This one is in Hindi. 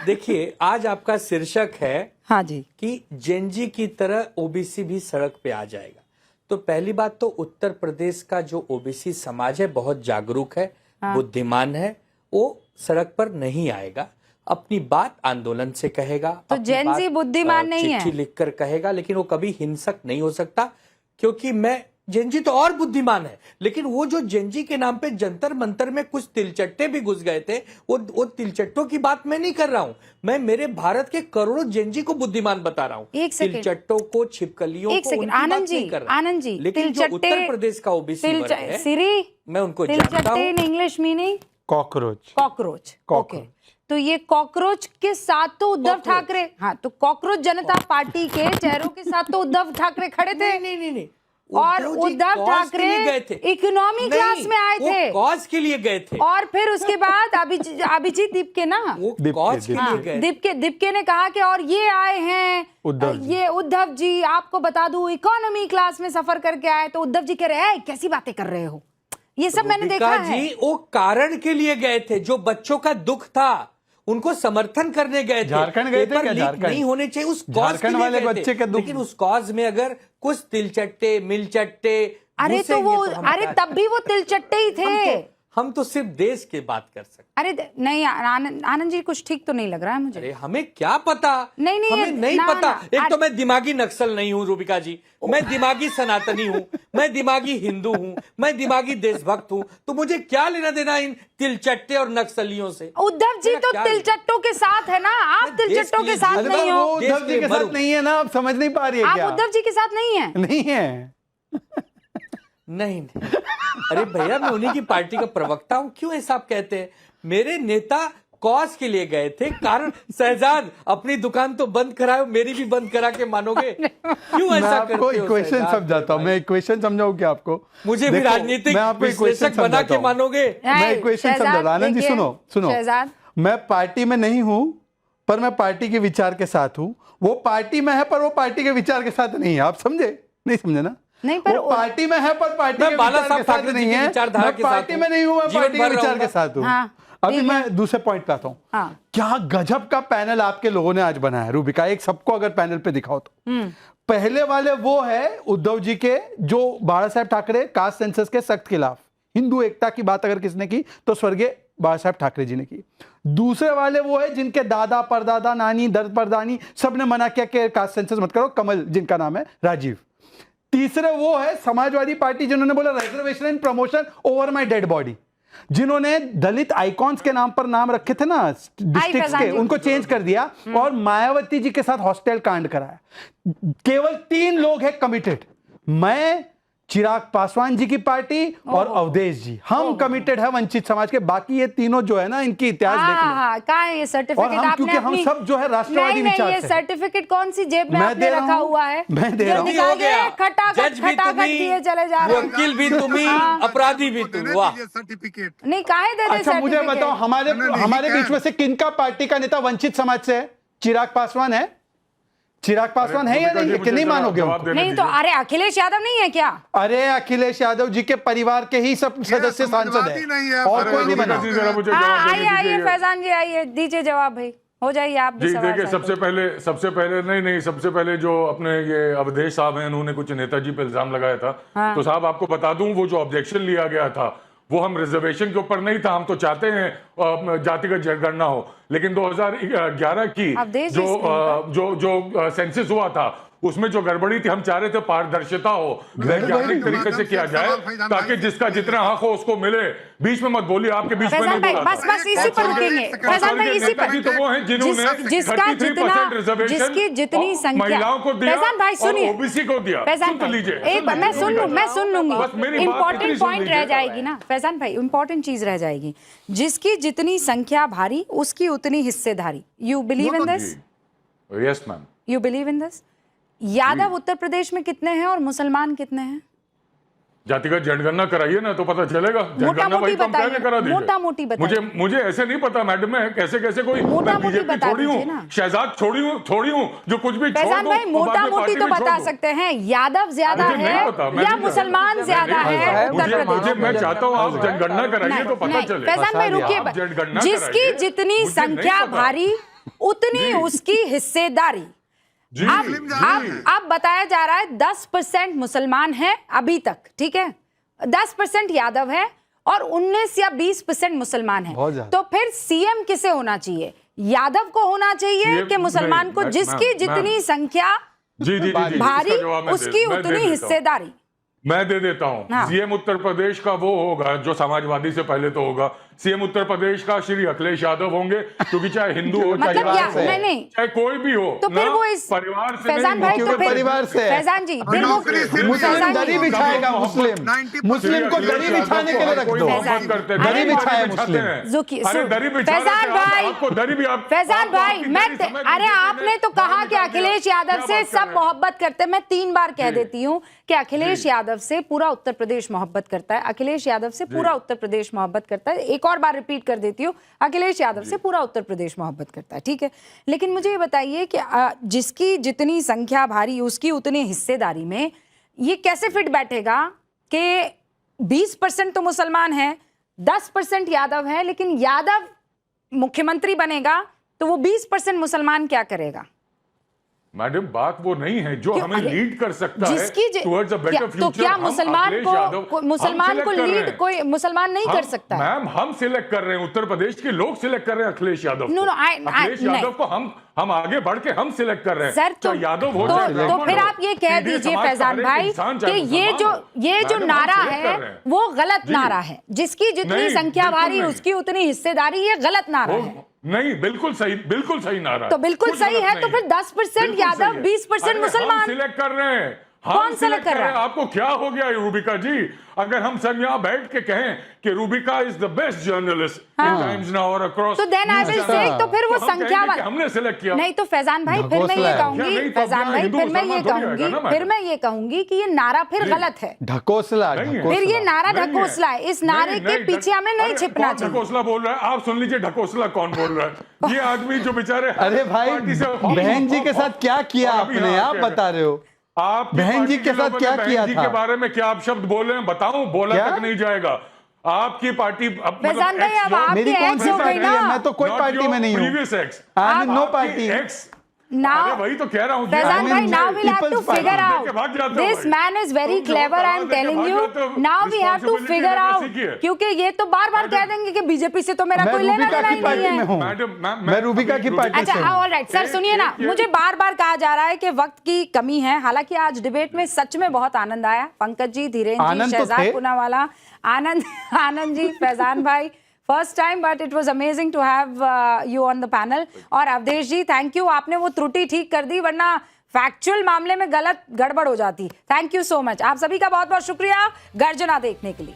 देखिए, आज आपका शीर्षक है हाँ जी कि जेनजी की तरह ओबीसी भी सड़क पे आ जाएगा। तो पहली बात तो उत्तर प्रदेश का जो ओबीसी समाज है बहुत जागरूक है, बुद्धिमान है, वो सड़क पर नहीं आएगा। अपनी बात आंदोलन से कहेगा, तो जेनजी बुद्धिमान नहीं है, चिट्ठी लिखकर कहेगा, लेकिन वो कभी हिंसक नहीं हो सकता। क्योंकि मैं जेनजी तो और बुद्धिमान है, लेकिन वो जो जेनजी के नाम पे जंतर मंतर में कुछ तिलचट्टे भी घुस गए थे, वो तिलचट्टों की बात मैं नहीं कर रहा हूं। मैं मेरे भारत के करोड़ों जेनजी को बुद्धिमान बता रहा हूं। तिलचट्टों को, छिपकलियों को, उनकी बात नहीं कर रहा। आनंद जी, लेकिन जो उत्तर प्रदेश का ओबीसी वर्ग है, मैं उनको जानता हूं। In English meaning cockroach. Okay, तो ये कॉकरोच के साथ तो उद्धव ठाकरे, हाँ, तो कॉकरोच जनता पार्टी के चेहरों के साथ तो उद्धव ठाकरे खड़े थे। नहीं, और उद्धव ठाकरे इकोनॉमी क्लास में आए थे, कॉज के लिए गए थे। और फिर उसके बाद अभिजीत दीपके ना, कॉज के लिए गए। दीपके ने कहा कि और ये आए हैं ये उद्धव जी, आपको बता दूं इकोनॉमी क्लास में सफर करके आए। तो उद्धव जी कह रहे हैं कैसी बातें कर रहे हो, ये सब मैंने देखा है। जी, वो कारण के लिए गए थे, जो बच्चों का दुख था उनको समर्थन करने गए थे। झारखंड गए थे क्या? झारखंड नहीं होने चाहिए उस कॉज के लिए वाले गए बच्चे थे। के दुख, लेकिन उस कॉज में अगर कुछ तिलचट्टे मिलचट्टे, अरे तो वो तब भी वो तिलचट्टे ही थे। हम तो सिर्फ देश की बात कर सकते। अरे नहीं आनंद जी, कुछ ठीक तो नहीं लग रहा है मुझे। अरे हमें क्या पता, नहीं हमें नहीं पता। एक तो मैं दिमागी नक्सल नहीं हूँ रूबिका जी, मैं दिमागी सनातनी हूँ, मैं दिमागी हिंदू हूँ, मैं दिमागी देशभक्त हूँ। तो मुझे क्या लेना देना इन तिलचट्टे और नक्सलियों से। उद्धव जी तो तिलचट्टों के साथ है ना, आप तिलचट्टों के साथ नहीं हो। उद्धव जी के साथ नहीं है ना, आप समझ नहीं पा रही है क्या? आप उद्धव जी के साथ नहीं है? नहीं है। नहीं, अरे भैया, मैं उन्हीं की पार्टी का प्रवक्ता हूं, क्यों ऐसा आप कहते हैं? मेरे नेता कॉज के लिए गए थे। कारण शहजाद अपनी दुकान तो बंद कराओ, मेरी भी बंद करा के मानोगे? क्यों ऐसा करते हो? इक्वेशन समझाता हूँ मैं, इक्वेशन समझाऊं क्या आपको? मुझे भी राजनीतिक विश्लेषक बना के मानोगे? मैं इक्वेशन समझा। आनंद जी सुनो, मैं पार्टी में नहीं हूं, पर मैं पार्टी के विचार के साथ हूं। वो पार्टी में है पर वो पार्टी के विचार के साथ नहीं है। आप समझे? नहीं समझे ना? नहीं, पर वो पार्टी में है पर पार्टी के विचार के साथ नहीं है। मैं पार्टी में नहीं हूं, मैं पार्टी के विचार के साथ हूं। अभी मैं दूसरे पॉइंट पे आता हूं। क्या गजब का पैनल आपके लोगों ने आज बनाया रूबिका, एक सबको अगर पैनल पे दिखाओ तो। पहले वाले वो है उद्धव जी के, जो बाला साहेब ठाकरे कास्ट सेंसस के सख्त खिलाफ, हिंदू एकता की बात अगर किसने की तो स्वर्गीय बाला साहेब ठाकरे जी ने की। दूसरे वाले वो है जिनके दादा परदादा नानी दर परदानी सबने मना किया कि कास्ट सेंसस मत करो, कमल जिनका नाम है, राजीव। तीसरे वो है समाजवादी पार्टी, जिन्होंने बोला reservation and promotion over my dead body, जिन्होंने दलित आइकॉन्स के नाम पर नाम रखे थे ना डिस्ट्रिक्ट्स के, उनको चेंज कर दिया और मायावती जी के साथ हॉस्टेल कांड कराया। केवल 3 लोग हैं कमिटेड, मैं, चिराग पासवान जी की पार्टी और अवधेश जी, हम कमिटेड है वंचित समाज के। बाकी ये तीनों जो है ना, इनकी इतिहास देख लो। कहाँ है ये सर्टिफिकेट? आपने क्योंकि हम सब जो है राष्ट्रवादी विचार ये सर्टिफिकेट कौन सी जेब में आपने रखा हुआ है? मैं दे रहा हूँ। जज भी तुम्ही, चले जा रहे, वकील भी तुम्ही, अपराधी भी तुम। वाह, सर्टिफिकेट नहीं काहे दे रहे? अच्छा मुझे बताओ, हमारे बीच में से किनका पार्टी का नेता वंचित समाज से है? चिराग पासवान है? चिराग पासवान है या नहीं? कि नहीं मानोगे? नहीं तो अरे अखिलेश यादव नहीं है क्या? अरे अखिलेश यादव जी के परिवार के ही सब सदस्य सांसद है और कोई नहीं बना। आइए फैजान जी, आइए, दीजिए जवाब भाई, हो जाइए आप भी। देखिए, सबसे पहले जो अपने ये अवधेश साहब हैं, उन्होंने कुछ नेताजी पे इल्जाम लगाया था। तो साहब आपको बता दूं, वो जो ऑब्जेक्शन लिया गया था वो हम रिजर्वेशन के ऊपर नहीं था। हम तो चाहते हैं जातिगत जनगणना हो, लेकिन 2011 की जो सेंसस हुआ था उसमें जो गड़बड़ी थी, हम चाह रहे थे पारदर्शिता हो, वैज्ञानिक तरीके से किया जाए, ताकि जिसका जितना हक हो उसको मिले। बीच में मत बोलिए, आपके बीच में नहीं बोला। बस इसी पर रुकेंगे फैजान भाई, इसी पर। तो वो हैं जिन्होंने 33% रिजर्वेशन जिसकी जितनी संख्या महिलाओं को दिया, फैजान भाई सुनिए, ओबीसी को दिया। सुन लीजिए, मैं सुन लूंगी। इंपॉर्टेंट पॉइंट रह जाएगी ना फैजान भाई, इंपॉर्टेंट चीज रह जाएगी। जिसकी जितनी संख्या भारी उसकी उतनी हिस्सेदारी। You believe in this? Yes ma'am. You believe in this? Yadav Uttar Pradesh में कितने हैं और मुसलमान कितने हैं? जातिगत जनगणना कराइए ना तो पता चलेगा। जनगणना वही कम पहले करा दीजिए। मोटी बताइए। मुझे ऐसे नहीं पता मैडम, मैं कैसे कोई बीजेपी छोड़ी हूँ, शहजाद छोड़ी हूँ, जो कुछ भी छोड़ दूं, भाई मोटी तो बता सकते हैं। यादव ज्यादा है या मुसलमान ज्यादा है उत्तर प्रदेश? मैं चाहता हूँ आप जनगणना कराइए तो पता चले। फैजान भाई रुकिए, जिसकी जितनी संख्या भारी उतनी उसकी हिस्सेदारी। अब बताया जा रहा है 10% मुसलमान है अभी तक, ठीक है, 10% यादव है और 19 या 20% मुसलमान है। तो फिर सीएम किसे होना चाहिए? यादव को होना चाहिए कि मुसलमान को? जिसकी जितनी संख्या भारी उसकी उतनी हिस्सेदारी। मैं दे देता हूँ। हाँ। सीएम उत्तर प्रदेश का वो होगा जो समाजवादी से पहले तो होगा। सीएम उत्तर प्रदेश का श्री अखिलेश यादव होंगे, क्योंकि चाहे हिंदू हो चाहे कोई भी हो, तो फिर वो इस परिवार से फैजान भाई, तो फिर परिवार से फैजान जी फिर वो मुस्लिम दरी बिछाएगा, मुस्लिम को दरी बिछाने के लिए रख दो, दरी बिछाए मुस्लिम। अरे दरी फैजान भाई, आपको दरी भी आप फैजान भाई, मैं अरे आपने तो कहा कि अखिलेश यादव से सब मोहब्बत करते हैं। मैं 3 बार कह देती हूँ कि अखिलेश यादव से पूरा उत्तर प्रदेश मोहब्बत करता है। अखिलेश यादव से पूरा उत्तर प्रदेश मोहब्बत करता है। एक और बार रिपीट कर देती हूँ, अखिलेश यादव से पूरा उत्तर प्रदेश मोहब्बत करता है, ठीक है। लेकिन मुझे ये बताइए कि जिसकी जितनी संख्या भारी उसकी उतनी हिस्सेदारी में ये कैसे फिट बैठेगा कि 20% तो मुसलमान है, 10% यादव है, लेकिन यादव मुख्यमंत्री बनेगा तो वो 20% मुसलमान क्या करेगा? मैडम बात वो नहीं है जो हमें लीड कर सकता है टुवर्ड्स अ बेटर फ्यूचर। तो क्या मुसलमान को लीड कोई मुसलमान नहीं कर सकता? मैम हम सिलेक्ट कर रहे हैं, उत्तर प्रदेश के लोग सिलेक्ट कर रहे हैं अखिलेश यादव को। अखिलेश यादव को हम आगे बढ़ के हम सिलेक्ट कर रहे हैं सर। तो यादव हो तो फिर आप ये कह दीजिए फैजान भाई कि ये जो नारा है वो गलत नारा है। जिसकी जितनी संख्या भारी उसकी उतनी हिस्सेदारी, ये गलत नारा है। नहीं, बिल्कुल सही नारा। तो बिल्कुल सही है, तो फिर 10% यादव 20% मुसलमान सिलेक्ट कर रहे हैं। कौन सेलेक्ट कर रहा है? आपको क्या हो गया रूबिका जी? अगर हम सब यहाँ बैठ के कहें कि Rubika is the best journalist in times now और अक्रॉस, तो देन आई विल से, तो फिर वो संख्या हमने सिलेक्ट किया। नहीं तो फैजान भाई फिर मैं ये कहूंगी, फैजान भाई फिर मैं ये कहूंगी कि ये नारा फिर गलत है, ढकोसला। फिर ये नारा ढकोसला है। इस नारे के पीछे हमें नहीं छिपना चाहिए। ढकोसला बोल रहा है, आप सुन लीजिए ढकोसला कौन बोल रहा है। ये आदमी जो बेचारे, अरे भाई बहन जी के साथ क्या किया आपने, आप बता रहे हो? आप बहन जी के साथ क्या किया था? के बारे में क्या आप शब्द बोले हैं बताऊं? बोला तक नहीं जाएगा। आपकी पार्टी फैजान भाई, अब आपकी एक्स हो गई ना। मैं तो कोई पार्टी में नहीं हूं। Previous ex, no party ex. अरे वही तो कह रहा हूँ। फैजान भाई, now we'll have to figure out. This man is very clever. I am telling you. Now we have to figure out. क्योंकि ये तो बार-बार कह देंगे कि बीजेपी से तो मेरा कोई लेना देना ही नहीं है। मैं रूबिका की पार्टी से हूं। अच्छा, ऑल राइट सर, सुनिए ना, मुझे बार-बार कहा जा रहा है कि वक्त की कमी है। हालांकि आज डिबेट में सच में बहुत आनंद आया। पंकज जी, धीरेन्द्र जी, शहजाद पूनावाला, आनंद जी, फैजान भाई, first time, but it was amazing to have you on the panel. और अवधेश जी, थैंक यू, आपने वो त्रुटि ठीक कर दी, वरना फैक्चुअल मामले में गड़बड़ हो जाती। Thank you so much. आप सभी का बहुत बहुत शुक्रिया गर्जना देखने के लिए।